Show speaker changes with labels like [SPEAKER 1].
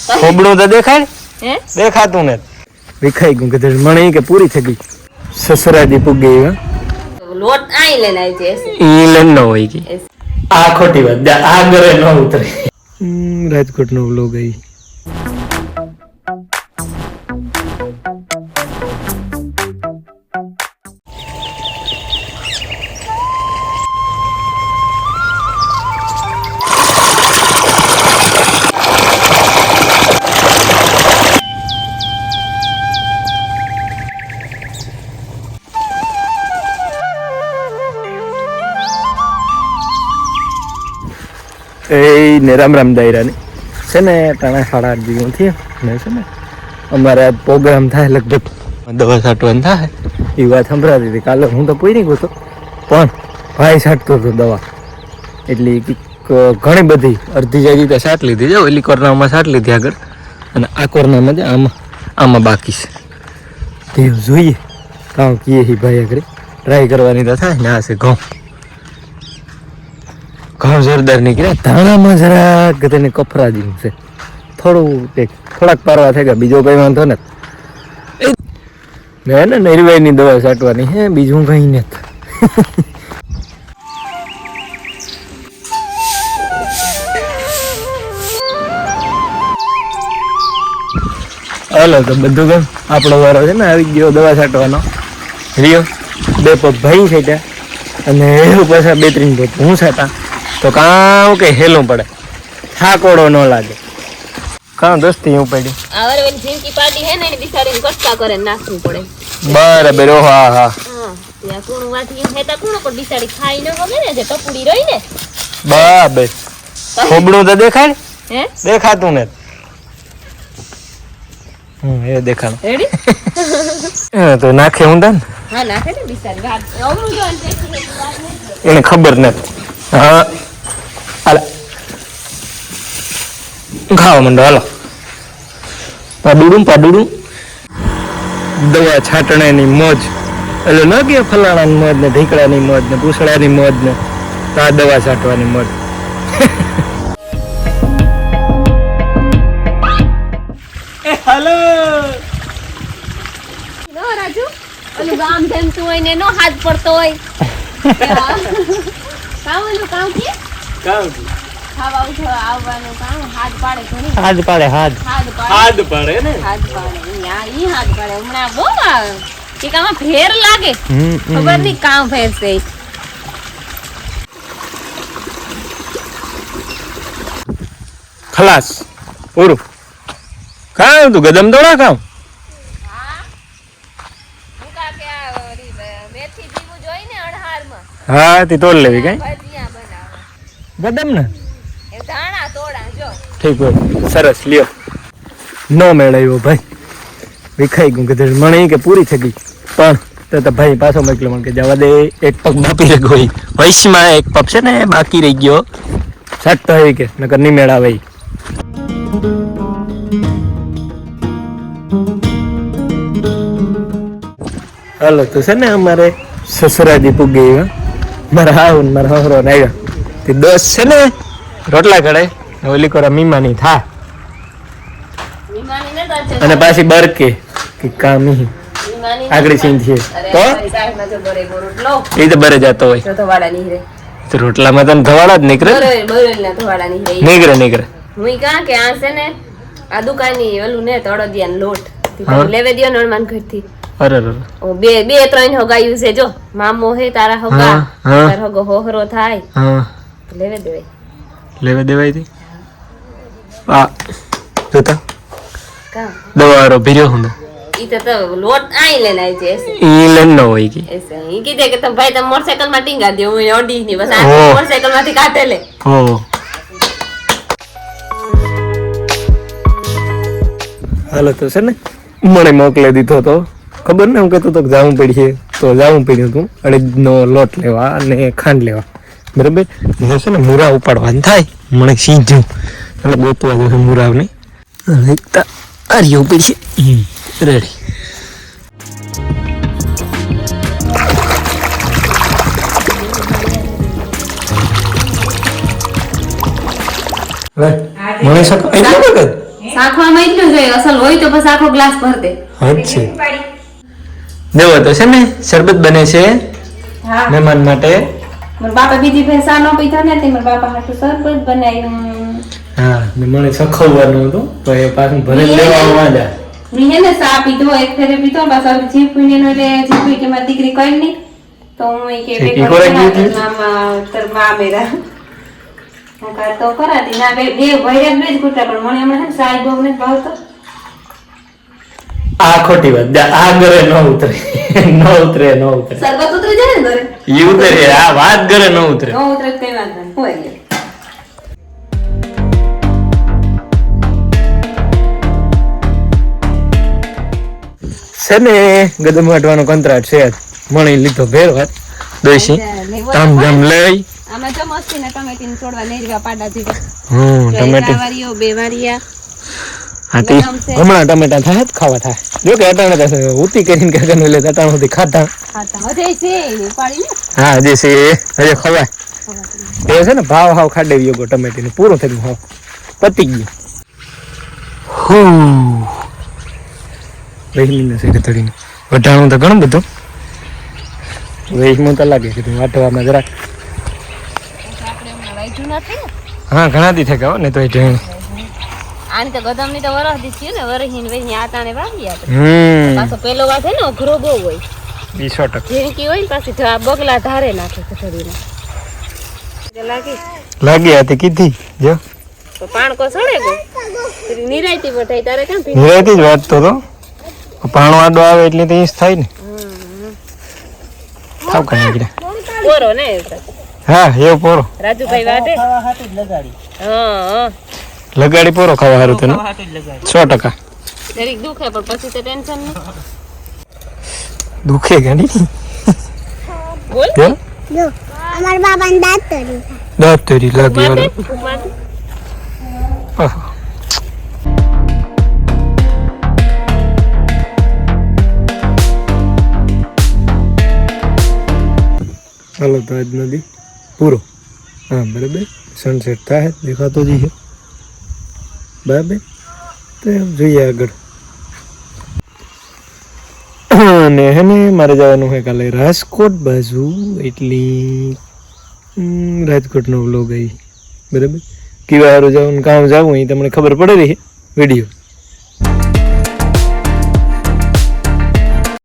[SPEAKER 1] खोबड़ो तो देखाय देखातुं ने विखाई गયું કે મને કે પૂરી થઈ ગઈ સસરાજી પૂગી
[SPEAKER 2] લોટ આઈ લેને આવી છે
[SPEAKER 1] ઈ લેન ન હોય કે આ ખોટી વાત આ ઘરે ન ઉતરે રાજકોટ નો વ્લોગ આવી ને રામ રામ દાયરા ની છે ને ટાણા 8:30 જેવું થયું ને છે ને અમારે આજ પ્રોગ્રામ થાય લગભગ દવા છાંટવાનું થાય એ વાત સંભળાતી હતી કાલે હું તો પૂરી ગયો હતો પણ ભાઈ છાંટતો હતો દવા એટલે ઘણી બધી અડધી જાજી તો છાંટ લીધી છે ઓલી કોર્નરમાં છાંટ લીધી આગળ અને આ કોર્નરમાં આમાં બાકી છે તે જોઈએ કાં કીએ ભાઈ આગળ ટ્રાય કરવાની તો થાય ને આ છે ઘઉં ઘઉં જોરદાર નીકળ્યા ધાણામાં જરાક તેને કફરા જેવું છે થોડાક પારવા થઈ ગયા બીજો કઈ વાંધો ને નરીવાઈની દવા છાંટવાની હે બીજું કઈ નથી હાલો તો બધું કેમ આપણો વારો છે ને આવી ગયો દવા છાંટવાનો રિયો 2 પગ ભાઈ છાંટ્યા અને એવું પાછા 2-3 પગ હું છાંટા તો કામ કે હેલું પડે થાકોડો ન લાગે કાં દોસ્તી હું પડી
[SPEAKER 2] આવર વેલ જીંકી પાડી હે ને બિચારીને કટકા કરે નાખવું પડે
[SPEAKER 1] બરાબર ઓ હા હા
[SPEAKER 2] ત્યાં કોણ વાટી હેતા કોણ પર બિચારી ખાઈ ન ગમે ને જે ટપુડી રહી ને
[SPEAKER 1] બરાબર ખોબડું તો દેખાય
[SPEAKER 2] હે
[SPEAKER 1] દેખાતું ને એ દેખાણું
[SPEAKER 2] રેડી
[SPEAKER 1] તો નાખે ઊંધા ને
[SPEAKER 2] હા નાખે ને બિચારી વાત ઓમરું જો
[SPEAKER 1] એને ખબર નથી હા હાલ ખાવા માંડો હાલો પાડુડું દવા છાંટણાની મોજ એટલે ન કે ફલાણાની મોજ ને ઢીકડાની મોજ ને પૂછડાની મોજ ને આ દવા છાંટવાની મોજ હાલો
[SPEAKER 2] નો રાજુ ઓલું ગામ જેમ તું હોય ને નો હાથ પડતો હોય કાવનું કામ કે ખાવા ઉઠો આવવાનું કામ હાથ પાડે ઘણી
[SPEAKER 1] હાથ પાડે ને
[SPEAKER 2] હાથ પાડે ઈ હાથ પાડે હમણાં બહુ કે કામ ફેર લાગે ખબર નહીં કામ ફેર છે
[SPEAKER 1] ખલાસ પૂરું કામ તું ગદમ દોડા કામ
[SPEAKER 2] મેથી જીવું જોઈ ને અણહારમાં
[SPEAKER 1] હા તે તોડ લેવી કઈ
[SPEAKER 2] ભજીયા બનાવે
[SPEAKER 1] ગદમ ને
[SPEAKER 2] એ ધાણા તોડા જો
[SPEAKER 1] ઠીક હોય સરસ લ્યો નો મેળવ્યો ભાઈ વિખાઈ ગયું કે મને કે પૂરી થઈ ગઈ પણ તો ભાઈ પાછો મોકલ્યો મને કે જવા દે એક પગ બાકી રહી ગયો વૈશમાં એક પગ છે ને બાકી રહી ગયો છાંટતો હોય કે નકર નહીં મેળાવે હાલો તો છે ને અમારે સસરાજી પૂગી મારા હાવ મારા હહરો ને આવ્યા તે 10 છે ને રોટલા કઢાય ઓલી કોરા મીમાની થા અને પાછી બરકે કે કામ નહીં આગળ સીન છે તો એ તો બરે જતો હોય તો રોટલામાં તને ધવાડા જ નીકળે નીકળે
[SPEAKER 2] હું કાં કે આ છે ને આ દુકાનની ઓલું ને તળદિયાનો લોટ લેવે દિયો નણમાન ઘરથી
[SPEAKER 1] અરે
[SPEAKER 2] ઓ બે 3 હગાયું છે જો મામો હે તારા હગા તાર હગો હોહરો થાય
[SPEAKER 1] હા
[SPEAKER 2] લેવે
[SPEAKER 1] દેવાય થી આ જોતા
[SPEAKER 2] કા
[SPEAKER 1] દવારો ભીર્યો હું
[SPEAKER 2] ઈ તો લોટ આઈ લેને આવી છે
[SPEAKER 1] ઈ લેન ન હોય કે
[SPEAKER 2] એસે ઈ કીધે કે તમે ભાઈ તમે મોટરસાઇકલ માં ટીંગા દે હું ઓડી ની બસ આ મોટરસાઇકલ માંથી કાઢે લે
[SPEAKER 1] હો હાલો તો છે ને મને મોકલે દીધો તો ખબર ને હું કહેતો તો જાવું પડશે તો જાવું પડ્યું હતું અડદનો લોટ લેવા અને ખાંડ લેવા બરાબર છે ને મુરા ઉપાડવાનું થાય મને સીધું એટલે ગોતવા જશે મુરાવ નહીં આર્યું પડશે રેડી મને શકો એટલું વખત
[SPEAKER 2] શાખવામાં એટલું જોઈએ અસલ હોય તો બસ આખો ગ્લાસ ભર દે.
[SPEAKER 1] અચ્છા દેવો તો છે ને શરબત બને છે
[SPEAKER 2] હા
[SPEAKER 1] મહેમાન માટે.
[SPEAKER 2] મારા બાપા બીજી ભેંસ આ ન પીધા ને તે મારા બાપા હાટુ શરબત બનાવ્યું.
[SPEAKER 1] હા ને મને સખવવાનું હતું તો એ પાછું ભરે લેવા માંડ્યા.
[SPEAKER 2] મેં હે ને સા પીધો એક ફેરે પીધો બસ હવે જીભ પીને એટલે જીભ પી મારી દીકરી કઈ નહીં તો હું કે બે મેરા તો કરાતી ના બે ભર્યા બે જ કુટા પણ મને હમણાં સાઈ બહુ ને ભાવતો.
[SPEAKER 1] આ ખોટી વાત આ ઘરે ન ઉતરે
[SPEAKER 2] શરબત ઉતરી જાય ને ઘરે
[SPEAKER 1] ઈ ઉતરે આ વાત ઘરે ન ઉતરે
[SPEAKER 2] ન ઉતરે કઈ વાત નહીં હોય
[SPEAKER 1] છે ને ગદમ વાટવાનો કંત્રાટ છે મણી લીધો ભેર વાત દોશી તામ જામ લઈ
[SPEAKER 2] આમાં જો મસ્તી ને ટમેટી ને છોડવા લઈ ગયા પાડા દીધા
[SPEAKER 1] ટમેટી
[SPEAKER 2] વારીઓ બે વારીયા
[SPEAKER 1] હાથી હમણાં ટમેટા થાય જ ખાવા થાય જો કે અટાણે તો ઉતી કરીને કાકાનું લે અટાણ સુધી ખાતા
[SPEAKER 2] હજે છે પાડી ને
[SPEAKER 1] હા જે છે હજે ખવાય એ છે ને ભાવ હાવ ખાડે ગયો ટમેટી ને પૂરો થઈ ગયો પતી ગયો વહેલી છે કતડીને વઢાણું તો ઘણું બધું વેચમાં તો લાગે કે તું વાટવામાં જરાક હા ઘણા દી થઈ ગયા ને તો
[SPEAKER 2] આની તો ગદમ ની તો વરસ દી છે ને વરહીન વેહી આટાણે વાવી આપણે પાછો પેલો વાત હે ને અઘરો બહુ હોય
[SPEAKER 1] 20%
[SPEAKER 2] જેનકી હોય ને પાછી તો આ બગલા ધારે નાખે કથડીને
[SPEAKER 1] લાગી હતી કીધી જો
[SPEAKER 2] તો પાણકો સડે ગો નિરાયતી બટાઈ તારે કેમ
[SPEAKER 1] નિરાયતી જ વાટતો તો પાણો આડો આવે એટલે તો ઈસ થાય ને થાવ કાઈ નીકળે
[SPEAKER 2] પોરો ને
[SPEAKER 1] હા એવો પોરો
[SPEAKER 2] રાજુભાઈ વાટે હા
[SPEAKER 1] લગાડી પોરો ખાવા હારું તને 100%
[SPEAKER 2] જરીક દુખે પણ પછી તો ટેન્શન નહીં
[SPEAKER 1] દુખે ગાડી
[SPEAKER 2] બોલ
[SPEAKER 3] જો અમાર બાબાને દાંત તરી
[SPEAKER 1] લાગી હાલો તો આજ નદી પૂરો હા બરાબર સનસેટ થાય દેખાતો જ છે બરાબર તો એમ જોઈએ આગળ અને હે ને મારે જવાનું હોય કાલે રાજકોટ બાજુ એટલી રાજકોટનો વ્લોગ આવી બરાબર કેવા હારું જવાનું કામ જવું એ તમને ખબર પડે રહી વિડીયો